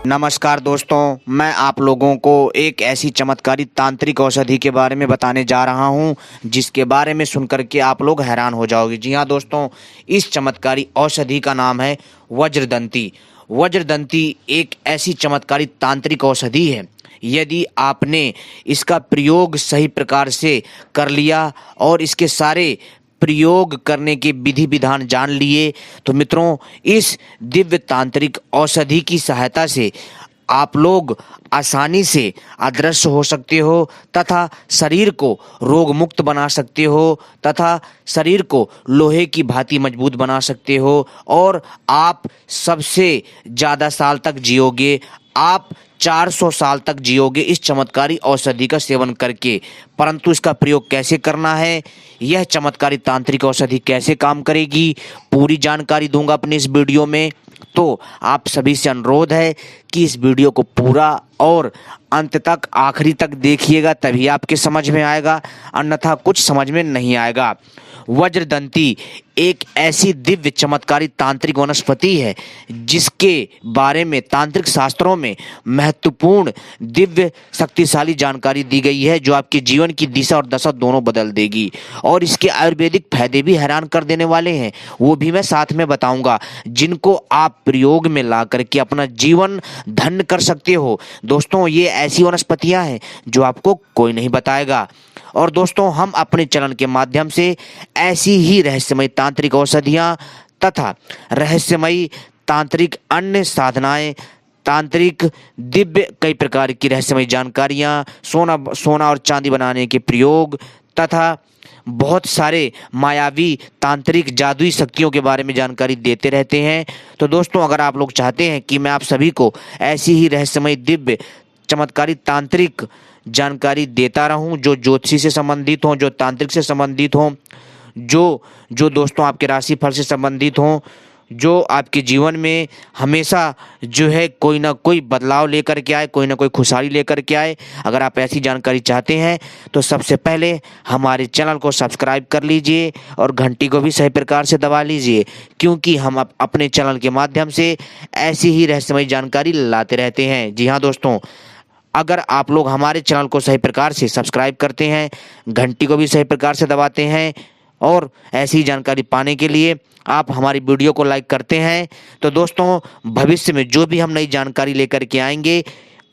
नमस्कार दोस्तों, मैं आप लोगों को एक ऐसी चमत्कारी तांत्रिक औषधि के बारे में बताने जा रहा हूं जिसके बारे में सुनकर के आप लोग हैरान हो जाओगे। जी हाँ दोस्तों, इस चमत्कारी औषधि का नाम है वज्रदंती। वज्रदंती एक ऐसी चमत्कारी तांत्रिक औषधि है। यदि आपने इसका प्रयोग सही प्रकार से कर लिया और इसके सारे प्रयोग करने के विधि विधान जान लिए तो मित्रों, इस दिव्य तांत्रिक औषधि की सहायता से आप लोग आसानी से अदृश्य हो सकते हो तथा शरीर को रोग मुक्त बना सकते हो तथा शरीर को लोहे की भांति मजबूत बना सकते हो और आप सबसे ज़्यादा साल तक जियोगे। आप 400 साल तक जियोगे इस चमत्कारी औषधि का सेवन करके। परंतु इसका प्रयोग कैसे करना है, यह चमत्कारी तांत्रिक औषधि कैसे काम करेगी, पूरी जानकारी दूंगा अपने इस वीडियो में। तो आप सभी से अनुरोध है कि इस वीडियो को पूरा और अंत तक आखिरी तक देखिएगा, तभी आपके समझ में आएगा, अन्यथा कुछ समझ में नहीं आएगा। वज्रदंती एक ऐसी दिव्य चमत्कारी तांत्रिक वनस्पति है जिसके बारे में तांत्रिक शास्त्रों में महत्वपूर्ण दिव्य शक्तिशाली जानकारी दी गई है जो आपके जीवन की दिशा और दशा दोनों बदल देगी। और इसके आयुर्वेदिक फायदे भी हैरान कर देने वाले हैं, वो भी मैं साथ में बताऊंगा, जिनको आप प्रयोग में ला करके अपना जीवन धन्य कर सकते हो। दोस्तों, ये ऐसी वनस्पतियां हैं जो आपको कोई नहीं बताएगा। और दोस्तों, हम अपने चैनल के माध्यम से ऐसी ही रहस्यमय तांत्रिक औषधियां तथा रहस्यमयी तांत्रिक अन्य साधनाएं, तांत्रिक दिव्य कई प्रकार की रहस्यमय जानकारियां, सोना और चांदी बनाने के प्रयोग तथा बहुत सारे मायावी तांत्रिक जादुई शक्तियों के बारे में जानकारी देते रहते हैं। तो दोस्तों, अगर आप लोग चाहते हैं कि मैं आप सभी को ऐसी ही रहस्यमय दिव्य चमत्कारी तांत्रिक जानकारी देता रहूं जो ज्योतिषी से संबंधित हो, जो तांत्रिक से संबंधित हो, जो दोस्तों आपके राशि फल से संबंधित हो, जो आपके जीवन में हमेशा जो है कोई ना कोई बदलाव लेकर के आए, कोई ना कोई खुशहाली लेकर के आए, अगर आप ऐसी जानकारी चाहते हैं तो सबसे पहले हमारे चैनल को सब्सक्राइब कर लीजिए और घंटी को भी सही प्रकार से दबा लीजिए, क्योंकि हम अपने चैनल के माध्यम से ऐसी ही रहस्यमय जानकारी लाते रहते हैं। जी हाँ दोस्तों, अगर आप लोग हमारे चैनल को सही प्रकार से सब्सक्राइब करते हैं, घंटी को भी सही प्रकार से दबाते हैं और ऐसी जानकारी पाने के लिए आप हमारी वीडियो को लाइक करते हैं, तो दोस्तों भविष्य में जो भी हम नई जानकारी लेकर के आएंगे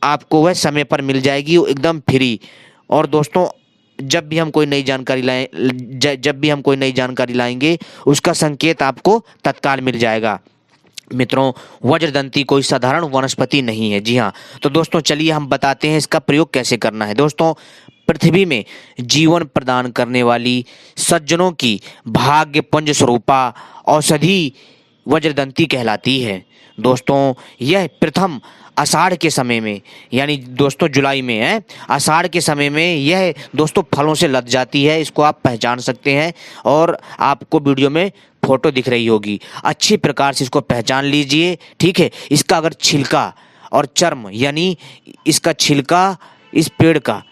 आपको वह समय पर मिल जाएगी, वो एकदम फ्री। और दोस्तों, जब भी हम कोई नई जानकारी लाएंगे उसका संकेत आपको तत्काल मिल जाएगा। मित्रों, वज्रदंती कोई साधारण वनस्पति नहीं है। जी हाँ, तो दोस्तों चलिए हम बताते हैं इसका प्रयोग कैसे करना है। दोस्तों, पृथ्वी में जीवन प्रदान करने वाली सज्जनों की भाग्य पुंज स्वरूपा औषधि वज्रदंती कहलाती है। दोस्तों, यह प्रथम आषाढ़ के समय में, यानी दोस्तों जुलाई में है, आषाढ़ के समय में यह दोस्तों फलों से लद जाती है। इसको आप पहचान सकते हैं और आपको वीडियो में फोटो दिख रही होगी, अच्छी प्रकार से इसको पहचान लीजिए, ठीक है। इसका अगर छिलका और चर्म, यानी इसका छिलका, इस पेड़ का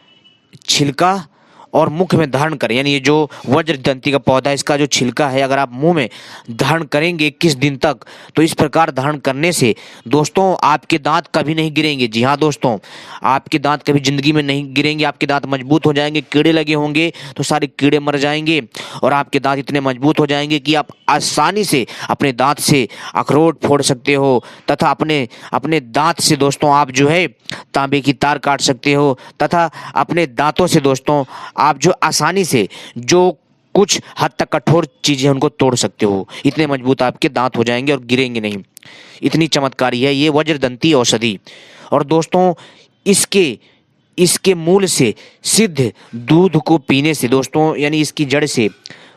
छिलका और मुख में धारण करें, यानी ये जो वज्रदंती का पौधा है इसका जो छिलका है अगर आप मुंह में धारण करेंगे 21 दिन तक, तो इस प्रकार धारण करने से दोस्तों आपके दांत कभी नहीं गिरेंगे। जी हाँ दोस्तों, आपके दांत कभी जिंदगी में नहीं गिरेंगे, आपके दांत मजबूत हो जाएंगे। कीड़े लगे होंगे तो सारे कीड़े मर जाएंगे और आपके दांत इतने मजबूत हो जाएंगे कि आप आसानी से अपने दांत से अखरोट फोड़ सकते हो तथा अपने दांत से दोस्तों आप जो है तांबे की तार काट सकते हो तथा अपने दांतों से दोस्तों आप जो आसानी से जो कुछ हद तक कठोर चीजें उनको तोड़ सकते हो। इतने मजबूत आपके दांत हो जाएंगे और गिरेंगे नहीं। इतनी चमत्कारी है ये वज्रदंती औषधि। और दोस्तों, इसके मूल से सिद्ध दूध को पीने से दोस्तों, यानी इसकी जड़ से,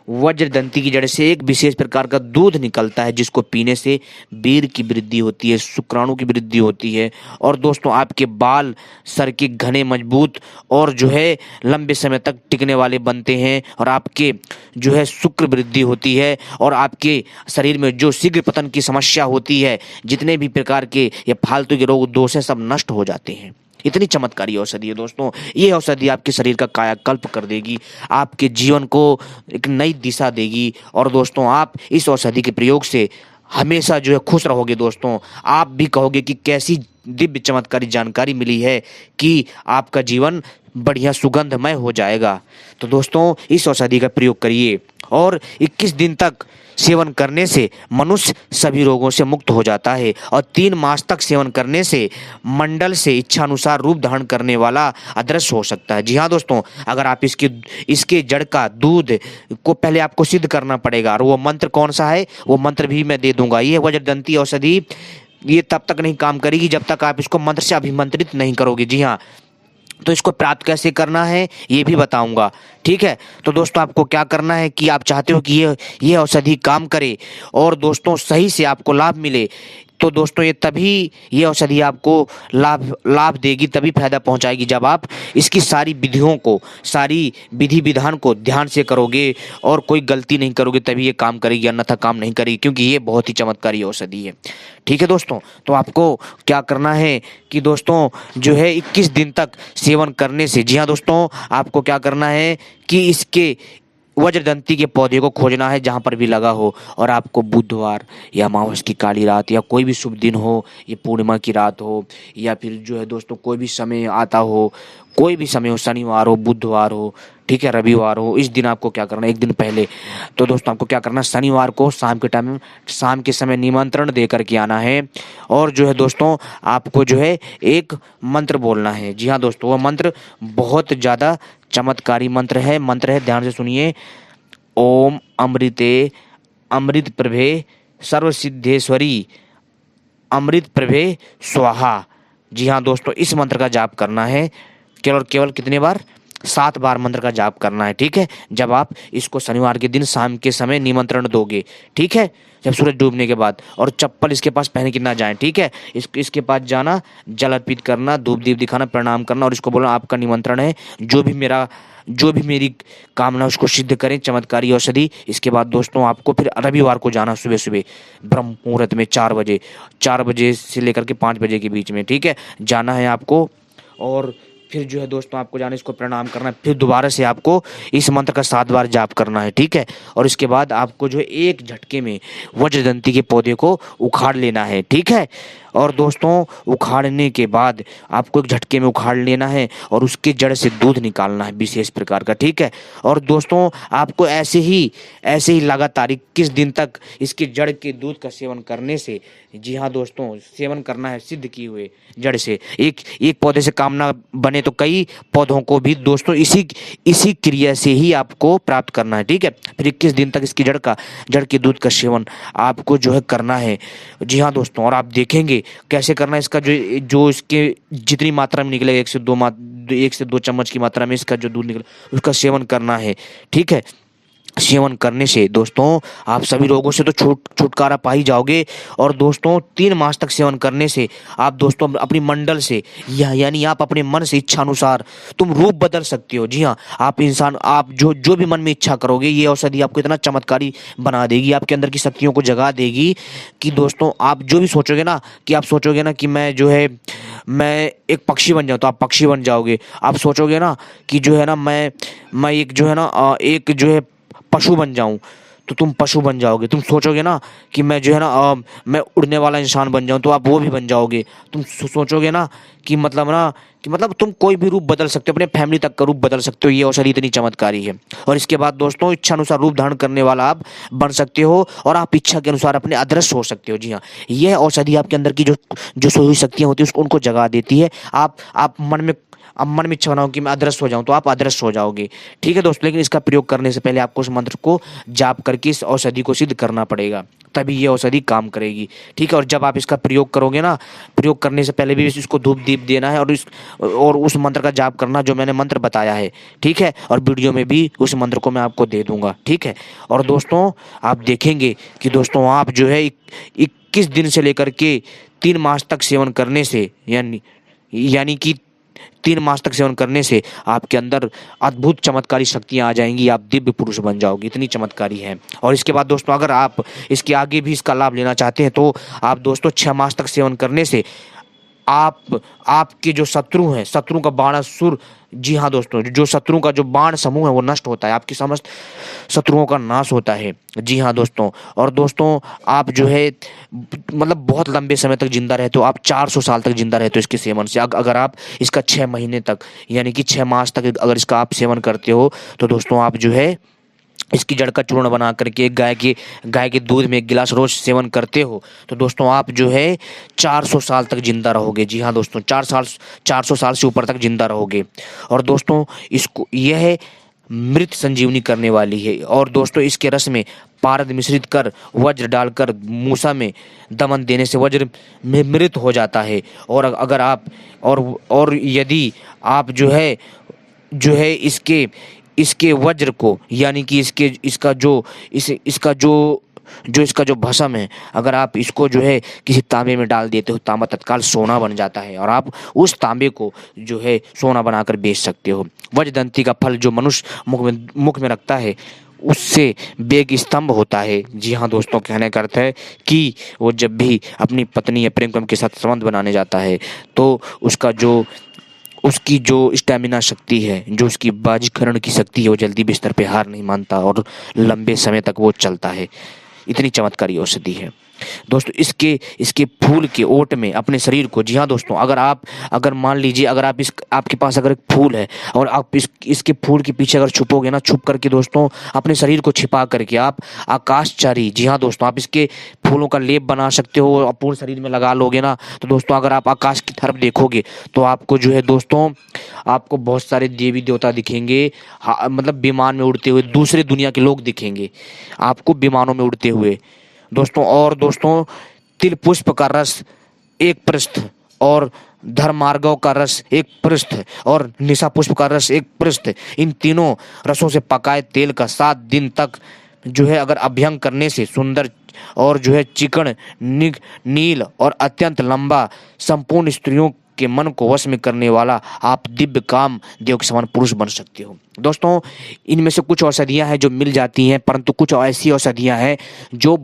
वज्रदंती की जड़ से एक विशेष प्रकार का दूध निकलता है जिसको पीने से वीर्य की वृद्धि होती है, शुक्राणु की वृद्धि होती है और दोस्तों आपके बाल सर के घने मजबूत और जो है लंबे समय तक टिकने वाले बनते हैं और आपके जो है शुक्र वृद्धि होती है और आपके शरीर में जो शीघ्र पतन की समस्या होती है, जितने भी प्रकार के या फालतू के रोग दोष है, सब नष्ट हो जाते हैं। इतनी चमत्कारी औषधि है दोस्तों। ये औषधि आपके शरीर का कायाकल्प कर देगी, आपके जीवन को एक नई दिशा देगी और दोस्तों आप इस औषधि के प्रयोग से हमेशा जो है खुश रहोगे दोस्तों। आप भी कहोगे कि कैसी दिव्य चमत्कारी जानकारी मिली है कि आपका जीवन बढ़िया सुगंधमय हो जाएगा। तो दोस्तों इस औषधि का प्रयोग करिए और 21 दिन तक सेवन करने से मनुष्य सभी रोगों से मुक्त हो जाता है और 3 मास तक सेवन करने से मंडल से इच्छानुसार रूप धारण करने वाला अदृश्य हो सकता है। जी हाँ दोस्तों, अगर आप इसके जड़ का दूध को पहले आपको सिद्ध करना पड़ेगा और वो मंत्र कौन सा है वो मंत्र भी मैं दे दूंगा। ये वज्रदंती औषधि ये तब तक नहीं काम करेगी जब तक आप इसको मंत्र से अभिमंत्रित नहीं करोगे। जी हाँ, तो इसको प्राप्त कैसे करना है ये भी बताऊंगा। ठीक है, तो दोस्तों आपको क्या करना है कि आप चाहते हो कि ये औषधि काम करे और दोस्तों सही से आपको लाभ मिले, तो दोस्तों ये औषधि आपको लाभ देगी, तभी फायदा पहुंचाएगी जब आप इसकी सारी विधियों को, सारी विधि विधान को ध्यान से करोगे और कोई गलती नहीं करोगे, तभी ये काम करेगी, अन्यथा काम नहीं करेगी, क्योंकि ये बहुत ही चमत्कारी औषधि है। ठीक है दोस्तों, तो आपको क्या करना है कि दोस्तों जो है 21 दिन तक सेवन करने से, जी हाँ दोस्तों, आपको क्या करना है कि इसके वज्रदंती के पौधे को खोजना है जहाँ पर भी लगा हो, और आपको बुधवार या अमावस की काली रात या कोई भी शुभ दिन हो, ये पूर्णिमा की रात हो या फिर जो है दोस्तों कोई भी समय आता हो, कोई भी समय हो, शनिवार हो, बुधवार हो, ठीक है, रविवार हो, इस दिन आपको क्या करना है, एक दिन पहले तो दोस्तों आपको क्या करना है, शनिवार को शाम के समय निमंत्रण दे करके आना है और जो है दोस्तों आपको जो है एक मंत्र बोलना है। जी हाँ दोस्तों, वह मंत्र बहुत ज़्यादा चमत्कारी मंत्र है, ध्यान से सुनिए। ओम अमृते अमृत प्रभे सर्वसिद्धेश्वरी अमृत प्रभे स्वाहा। जी हाँ दोस्तों, इस मंत्र का जाप करना है केवल कितने बार, 7 बार मंत्र का जाप करना है। ठीक है, जब आप इसको शनिवार के दिन शाम के समय निमंत्रण दोगे, ठीक है, जब सूरज डूबने के बाद, और चप्पल इसके पास पहन के ना जाएं। ठीक है, इसके पास जाना, जल अर्पित करना, धूप दीप दिखाना, प्रणाम करना और इसको बोलना आपका निमंत्रण है, जो भी मेरी कामना उसको सिद्ध करें, चमत्कारी औषधि। इसके बाद दोस्तों आपको फिर रविवार को जाना सुबह सुबह ब्रह्म मुहूर्त में 4 बजे से लेकर के 5 बजे के बीच में, ठीक है, जाना है आपको। और फिर जो है दोस्तों आपको जाना, इसको प्रणाम करना है, फिर दोबारा से आपको इस मंत्र का 7 बार जाप करना है। ठीक है, और इसके बाद आपको जो है एक झटके में वज्रदंती के पौधे को उखाड़ लेना है। ठीक है, और दोस्तों उखाड़ने के बाद आपको एक झटके में उखाड़ लेना है और उसके जड़ से दूध निकालना है विशेष प्रकार का। ठीक है, और दोस्तों आपको ऐसे ही लगातार 21 दिन तक इसके जड़ के दूध का सेवन करने से, जी हाँ दोस्तों, सेवन करना है सिद्ध किए हुए जड़ से। एक पौधे से काम ना बने तो कई पौधों को भी दोस्तों इसी क्रिया से ही आपको प्राप्त करना है। ठीक है, फिर 21 दिन तक इसकी जड़ के दूध का सेवन आपको जो है करना है। जी हाँ दोस्तों, और आप देखेंगे कैसे करना है, इसका जो इसके जितनी मात्रा में निकलेगा, 1 से 2 चम्मच की मात्रा में इसका जो दूध निकले उसका सेवन करना है। ठीक है, सेवन करने से दोस्तों आप सभी रोगों से तो छुटकारा पा ही जाओगे, और दोस्तों 3 मास तक सेवन करने से आप दोस्तों अपनी मंडल से यानी आप अपने मन से इच्छा अनुसार तुम रूप बदल सकते हो। जी हाँ, आप जो भी मन में इच्छा करोगे, ये औषधि आपको इतना चमत्कारी बना देगी, आपके अंदर की शक्तियों को जगा देगी कि दोस्तों आप जो भी सोचोगे ना, कि मैं एक पक्षी बन जाऊँ, तो आप पक्षी बन जाओगे। आप सोचोगे ना कि जो है ना मैं एक जो है ना एक जो है पशु बन जाऊं, तो तुम पशु बन जाओगे। तुम सोचोगे ना कि मैं जो है ना मैं उड़ने वाला इंसान बन जाऊं, तो आप वो भी बन जाओगे। तुम सोचोगे ना कि मतलब तुम कोई भी रूप बदल सकते हो, अपने फैमिली तक का रूप बदल सकते हो। ये औषधि इतनी चमत्कारी है। और इसके बाद दोस्तों इच्छा अनुसार रूप धारण करने वाला आप बन सकते हो और आप इच्छा के अनुसार अपने अदृश्य हो सकते हो। जी हाँ, यह औषधि आपके अंदर की जो सोई हुई शक्तियाँ होती है उनको जगा देती है। आप मन में इच्छा बनाओ कि मैं अदृश्य हो जाऊं, तो आप अदृश्य हो जाओगे। ठीक है दोस्तों, लेकिन इसका प्रयोग करने से पहले आपको उस मंत्र को जाप करके इस औषधि को सिद्ध करना पड़ेगा, तभी ये औषधि काम करेगी। ठीक है, और जब आप इसका प्रयोग करोगे ना, प्रयोग करने से पहले भी इसको धूप दीप देना है और उस मंत्र का जाप करना जो मैंने मंत्र बताया है। ठीक है, और वीडियो में भी उस मंत्र को मैं आपको दे दूंगा। ठीक है, और दोस्तों आप देखेंगे कि दोस्तों आप जो है 21 दिन से लेकर के 3 मास तक सेवन करने से, यानी कि 3 मास तक सेवन करने से आपके अंदर अद्भुत चमत्कारी शक्तियां आ जाएंगी, आप दिव्य पुरुष बन जाओगे, इतनी चमत्कारी है। और इसके बाद दोस्तों अगर आप इसके आगे भी इसका लाभ लेना चाहते हैं, तो आप दोस्तों 6 मास तक सेवन करने से आपके जो शत्रु हैं, शत्रु का बाणासुर, जी हाँ दोस्तों, जो शत्रु का जो बाण समूह है वो नष्ट होता है, आपकी समस्त शत्रुओं का नाश होता है। जी हाँ दोस्तों, और दोस्तों आप जो है मतलब बहुत लंबे समय तक जिंदा रहते हो, आप 400 साल तक जिंदा रहते हो इसके सेवन से। अगर आप इसका 6 महीने तक यानी कि 6 मास तक अगर इसका आप सेवन करते हो तो दोस्तों आप जो है इसकी जड़ का चूर्ण बना करके गाय के दूध में 1 गिलास रोज सेवन करते हो तो दोस्तों आप जो है 400 साल तक जिंदा रहोगे। जी हाँ दोस्तों, 400 साल से ऊपर तक जिंदा रहोगे। और दोस्तों इसको यह मृत संजीवनी करने वाली है। और दोस्तों इसके रस में पारद मिश्रित कर वज्र डालकर मूसा में दमन देने से वज्र में मृत हो जाता है। और अगर आप और यदि आप जो है इसके वज्र को यानी कि इसका जो भस्म है, अगर आप इसको जो है किसी तांबे में डाल देते हो, तांबा तत्काल सोना बन जाता है और आप उस तांबे को जो है सोना बनाकर बेच सकते हो। वज्रदंती का फल जो मनुष्य मुख में रखता है उससे बेग स्तंभ होता है। जी हाँ दोस्तों, कहने का अर्थ है कि वो जब भी अपनी पत्नी या प्रेम के साथ संबंध बनाने जाता है तो उसकी जो स्टैमिना शक्ति है, जो उसकी बाजीकरण की शक्ति है, वो जल्दी बिस्तर पे हार नहीं मानता और लंबे समय तक वो चलता है। इतनी चमत्कारी औषधि है दोस्तों। इसके फूल के ओट में अपने शरीर को, जी हाँ दोस्तों, अगर मान लीजिए अगर आपके पास अगर एक फूल है और आप इसके फूल के पीछे अगर छुपोगे ना, छुप करके दोस्तों अपने शरीर को छिपा करके आप आकाशचारी, जी हाँ दोस्तों, आप इसके फूलों का लेप बना सकते हो और पूर्ण शरीर में लगा लोगे ना तो दोस्तों अगर आप आकाश की तरफ देखोगे तो आपको जो है दोस्तों आपको बहुत सारे देवी देवता दिखेंगे, मतलब विमान में उड़ते हुए दूसरे दुनिया के लोग दिखेंगे आपको विमानों में उड़ते हुए दोस्तों। और दोस्तों तिल पुष्प का रस 1 पृष्ठ और धर्मार्गव का रस 1 पृष्ठ और निशा पुष्प का रस 1 पृष्ठ, इन तीनों रसों से पकाए तेल का 7 दिन तक जो है अगर अभ्यंग करने से सुंदर और जो है चिकन नील और अत्यंत लंबा संपूर्ण स्त्रियों के मन को वश में करने वाला आप दिव्य काम देव के समान पुरुष बन सकते हो। दोस्तों इनमें से कुछ औषधियां हैं जो मिल जाती हैं, परंतु कुछ ऐसी औषधियां हैं जो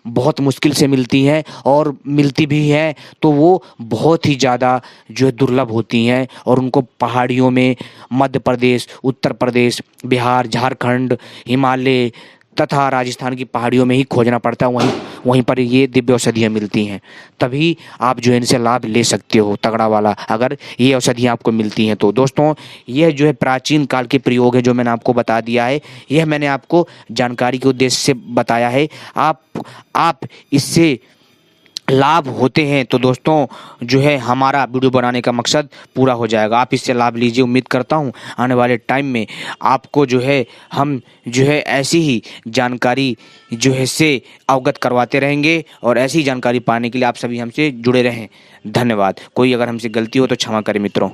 बहुत मुश्किल से मिलती हैं और मिलती भी हैं तो वो बहुत ही ज़्यादा जो है दुर्लभ होती हैं और उनको पहाड़ियों में मध्य प्रदेश, उत्तर प्रदेश, बिहार, झारखंड, हिमालय तथा राजस्थान की पहाड़ियों में ही खोजना पड़ता है। वहीं पर ये दिव्य औषधियाँ मिलती हैं, तभी आप जो है इनसे लाभ ले सकते हो तगड़ा वाला, अगर ये औषधियाँ आपको मिलती हैं तो। दोस्तों यह जो है प्राचीन काल के प्रयोग है जो मैंने आपको बता दिया है, यह मैंने आपको जानकारी के उद्देश्य से बताया है। आप इससे लाभ होते हैं तो दोस्तों जो है हमारा वीडियो बनाने का मकसद पूरा हो जाएगा। आप इससे लाभ लीजिए। उम्मीद करता हूँ आने वाले टाइम में आपको जो है हम जो है ऐसी ही जानकारी जो है से अवगत करवाते रहेंगे और ऐसी जानकारी पाने के लिए आप सभी हमसे जुड़े रहें। धन्यवाद। कोई अगर हमसे गलती हो तो क्षमा करें मित्रों।